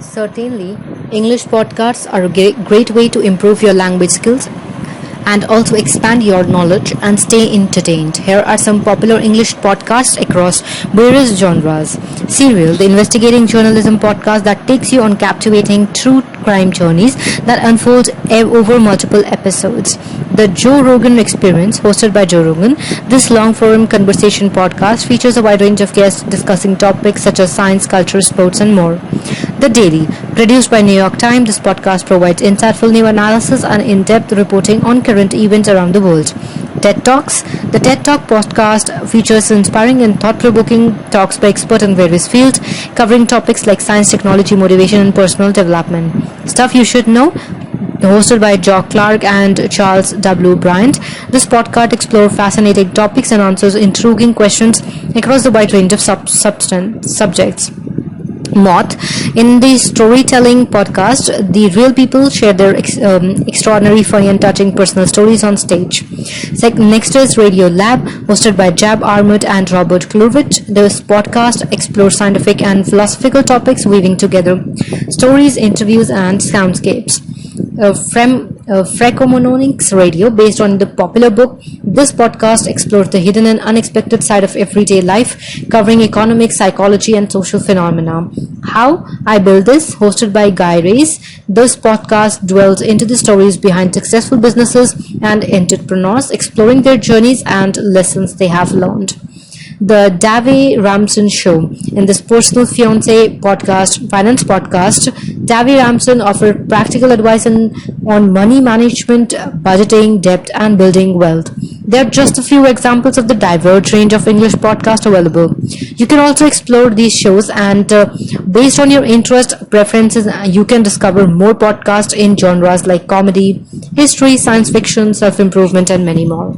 Certainly, English podcasts are a great way to improve your language skills and also expand your knowledge and stay entertained. Here are some popular English podcasts across various genres. Serial, the investigating journalism podcast that takes you on captivating true crime journeys that unfold over multiple episodes. The Joe Rogan Experience, hosted by Joe Rogan. This long form conversation podcast features a wide range of guests discussing topics such as science, culture, sports, and more. The Daily, produced by New York Times, this podcast provides insightful new analysis and in-depth reporting on current events around the world. TED Talks. The TED Talk podcast features inspiring and thought-provoking talks by experts in various fields, covering topics like science, technology, motivation, and personal development. Stuff you should know, hosted by Jock Clark and Charles W. Bryant. This podcast explores fascinating topics and answers intriguing questions across the wide range of subjects. Moth. In the storytelling podcast, the real people share their extraordinary, funny, and touching personal stories on stage. Next is Radio Lab, hosted by Jab Armut and Robert Kluivert. This podcast explores scientific and philosophical topics, weaving together stories, interviews, and soundscapes. Freakonomics Radio, based on the popular book. This podcast explores the hidden and unexpected side of everyday life, covering economics, psychology, and social phenomena. How I Build This, hosted by Guy Raz. This podcast dwells into the stories behind successful businesses and entrepreneurs, exploring their journeys and lessons they have learned. The Dave Ramsey Show. In this personal finance podcast, Dave Ramsey offered practical advice on money management, budgeting, debt, and building wealth. There are just a few examples of the diverse range of English podcasts available. You can also explore these shows and based on your interest preferences, you can discover more podcasts in genres like comedy, history, science fiction, self-improvement, and many more.